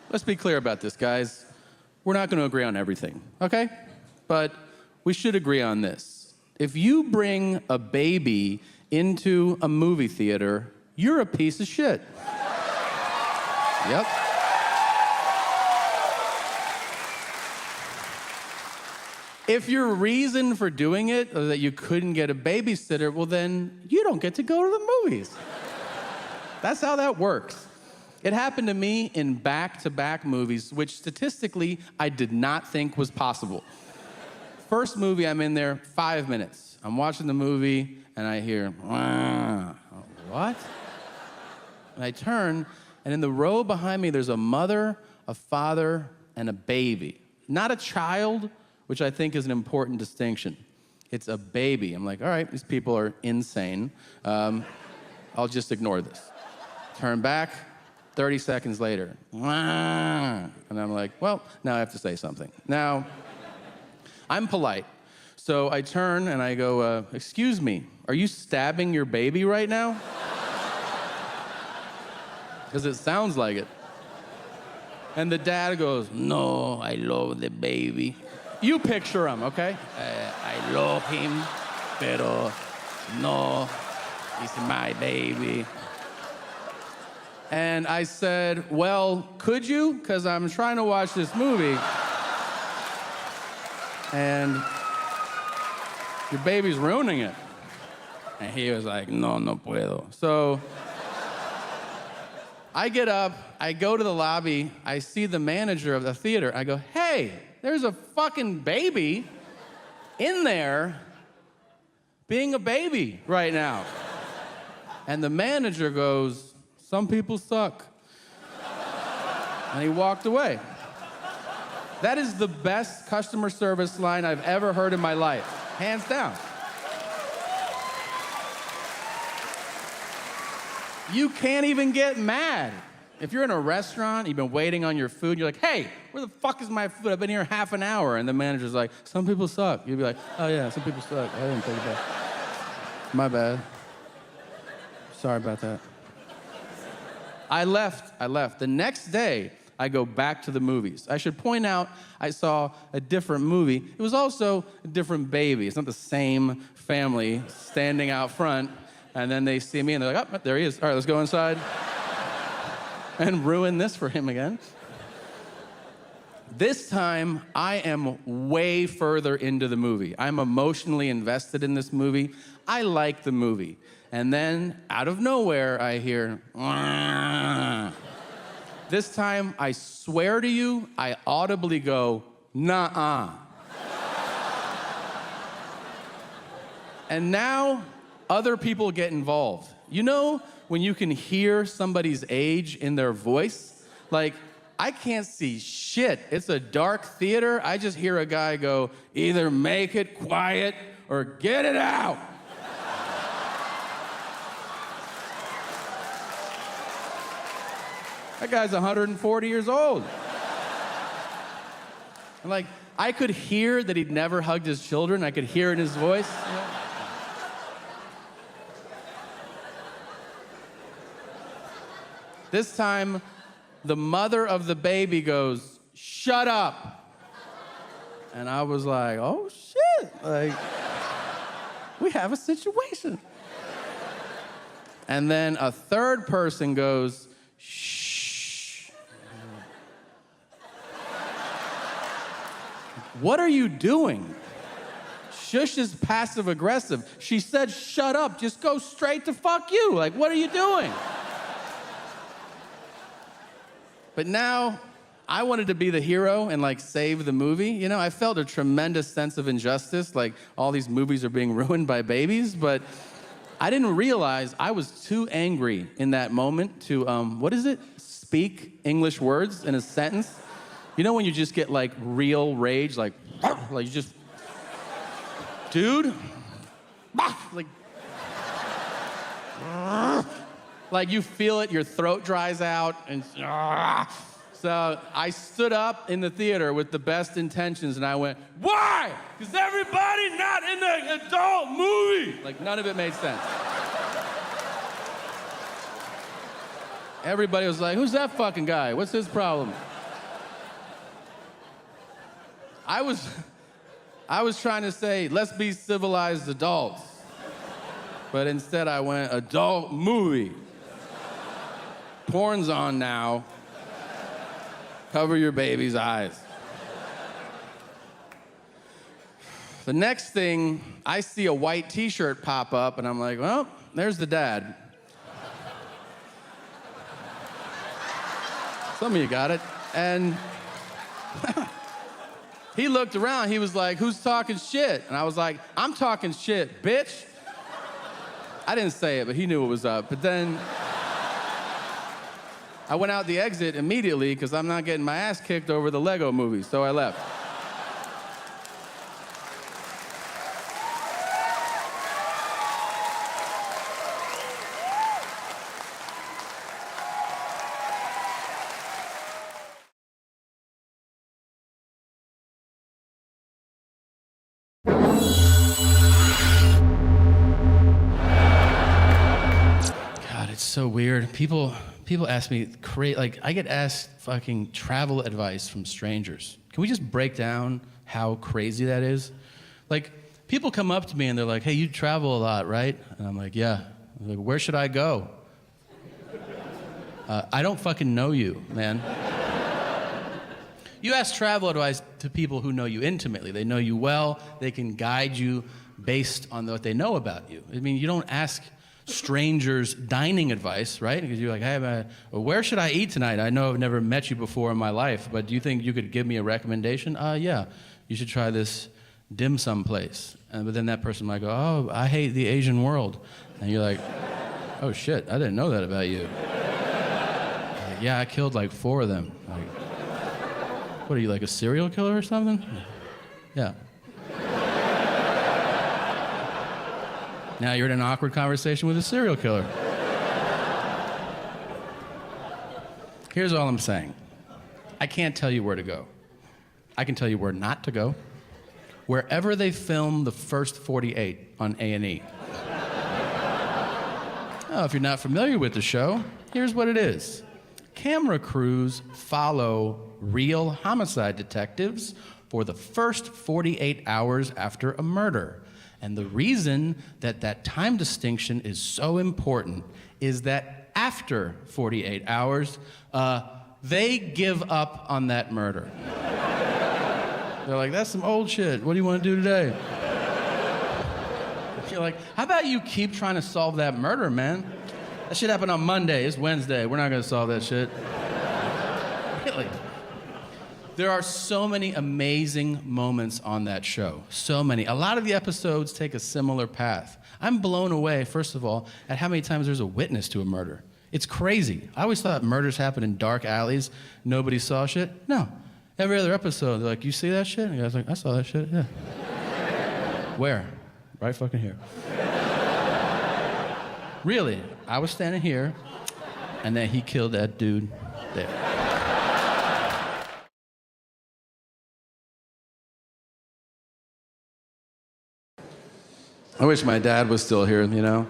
let's be clear about this, guys. We're not going to agree on everything, okay? But we should agree on this. If you bring a baby into a movie theater, you're a piece of shit. Yep. If your reason for doing it is that you couldn't get a babysitter, well then you don't get to go to the movies. That's how that works. It happened to me in back-to-back movies, which statistically I did not think was possible. First movie, I'm in there 5 minutes. I'm watching the movie and I hear, what? And I turn, and in the row behind me, there's a mother, a father, and a baby. Not a child, which I think is an important distinction. It's a baby. I'm like, all right, these people are insane. I'll just ignore this. Turn back, 30 seconds later. And I'm like, well, now I have to say something. Now, I'm polite. So I turn and I go, excuse me, are you stabbing your baby right now? Because it sounds like it. And the dad goes, no, I love the baby. You picture him, okay? I love him, pero no, he's my baby. And I said, well, could you? Because I'm trying to watch this movie. And your baby's ruining it. And he was like, no, no puedo. So I get up, I go to the lobby, I see the manager of the theater. I go, hey, there's a fucking baby in there being a baby right now. And the manager goes, some people suck. And he walked away. That is the best customer service line I've ever heard in my life, hands down. You can't even get mad. If you're in a restaurant, you've been waiting on your food, you're like, hey, where the fuck is my food? I've been here half an hour. And the manager's like, some people suck. You'd be like, oh yeah, some people suck. I didn't think of that. My bad. Sorry about that. I left. The next day, I go back to the movies. I should point out, I saw a different movie. It was also a different baby. It's not the same family standing out front, and then they see me and they're like, oh, there he is. All right, let's go inside and ruin this for him again. This time, I am way further into the movie. I'm emotionally invested in this movie. I like the movie. And then, out of nowhere, I hear, Wah. This time, I swear to you, I audibly go, nah-uh. And now, other people get involved. You know when you can hear somebody's age in their voice? Like, I can't see shit. It's a dark theater. I just hear a guy go, either make it quiet or get it out. That guy's 140 years old. And like, I could hear that he'd never hugged his children. I could hear it in his voice. You know? This time, the mother of the baby goes, shut up. And I was like, oh shit, like, we have a situation. And then a third person goes, shh. What are you doing? Shush is passive aggressive. She said, shut up, just go straight to fuck you. Like, what are you doing? But now, I wanted to be the hero and like save the movie. You know, I felt a tremendous sense of injustice, like all these movies are being ruined by babies, but I didn't realize I was too angry in that moment to, what is it? Speak English words in a sentence. You know when you just get like real rage, like you just, dude, like you feel it, your throat dries out, and so I stood up in the theater with the best intentions, and I went, why? Because everybody not in the adult movie. Like, none of it made sense. Everybody was like, who's that fucking guy? What's his problem? I was trying to say, let's be civilized adults. But instead I went, adult movie. Porn's on now. Cover your baby's eyes. The next thing, I see a white t-shirt pop up and I'm like, well, there's the dad. Some of you got it. And he looked around, he was like, who's talking shit? And I was like, I'm talking shit, bitch. I didn't say it, but he knew what was up. But then I went out the exit immediately because I'm not getting my ass kicked over the Lego movie, so I left. God, it's so weird. People ask me, like, I get asked fucking travel advice from strangers. Can we just break down how crazy that is? Like, people come up to me and they're like, hey, you travel a lot, right? And I'm like, yeah. I'm like, where should I go? I don't fucking know you, man. You ask travel advice to people who know you intimately. They know you well. They can guide you based on what they know about you. I mean, you don't ask strangers dining advice, right? Because you're like, hey, where should I eat tonight? I know I've never met you before in my life, but do you think you could give me a recommendation? Yeah, you should try this dim sum place. But then that person might go, oh, I hate the Asian world. And you're like, oh shit, I didn't know that about you. Like, yeah, I killed like 4 of them. Like, what are you, like a serial killer or something? Yeah. Now you're in an awkward conversation with a serial killer. Here's all I'm saying. I can't tell you where to go. I can tell you where not to go. Wherever they film the first 48 on A&E. Oh, if you're not familiar with the show, here's what it is. Camera crews follow real homicide detectives for the first 48 hours after a murder. And the reason that that time distinction is so important is that after 48 hours, they give up on that murder. They're like, that's some old shit. What do you want to do today? You're like, how about you keep trying to solve that murder, man? That shit happened on Monday. It's Wednesday. We're not going to solve that shit. Really? There are so many amazing moments on that show. So many. A lot of the episodes take a similar path. I'm blown away, first of all, at how many times there's a witness to a murder. It's crazy. I always thought murders happen in dark alleys. Nobody saw shit. No. Every other episode, they're like, you see that shit? And the guy's like, I saw that shit, yeah. Where? Right fucking here. Really, I was standing here, and then he killed that dude there. I wish my dad was still here, you know?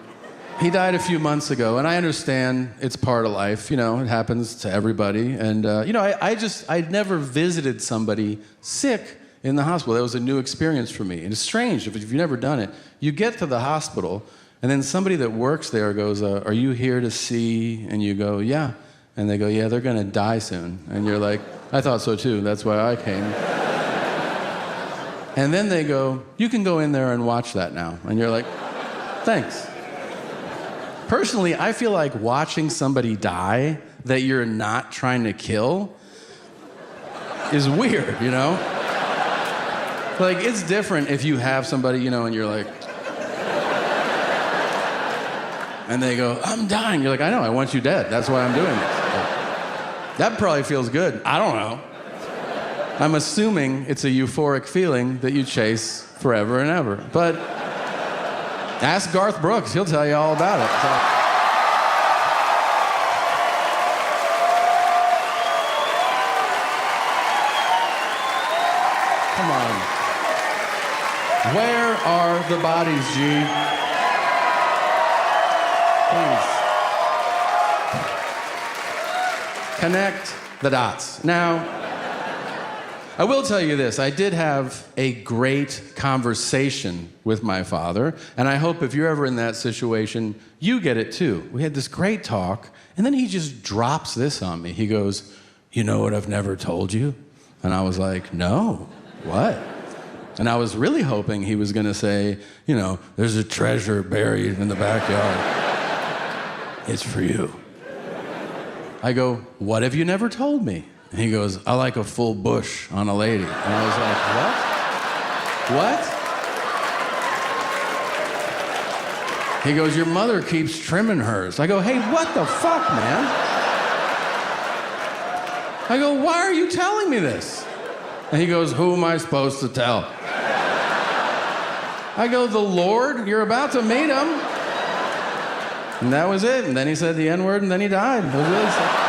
He died a few months ago, and I understand it's part of life, you know, it happens to everybody. And, you know, I'd never visited somebody sick in the hospital. That was a new experience for me. And it's strange, if you've never done it, you get to the hospital, and then somebody that works there goes, are you here to see? And you go, yeah. And they go, yeah, they're gonna die soon. And you're like, I thought so too, that's why I came. And then they go, you can go in there and watch that now. And you're like, thanks. Personally, I feel like watching somebody die that you're not trying to kill is weird, you know? Like, it's different if you have somebody, you know, and you're like, and they go, I'm dying. You're like, I know, I want you dead. That's why I'm doing this. That probably feels good. I don't know. I'm assuming it's a euphoric feeling that you chase forever and ever. But ask Garth Brooks, he'll tell you all about it. So. Come on. Where are the bodies, G? Please. Connect the dots. Now, I will tell you this, I did have a great conversation with my father, and I hope if you're ever in that situation, you get it too. We had this great talk, and then he just drops this on me. He goes, "You know what I've never told you?" And I was like, "No, what?" And I was really hoping he was gonna say, you know, "There's a treasure buried in the backyard. It's for you." I go, "What have you never told me?" And he goes, "I like a full bush on a lady." And I was like, "What? What?" He goes, "Your mother keeps trimming hers." I go, "Hey, what the fuck, man?" I go, "Why are you telling me this?" And he goes, "Who am I supposed to tell?" I go, "The Lord, you're about to meet him." And that was it. And then he said the N-word and then he died. It was really sad.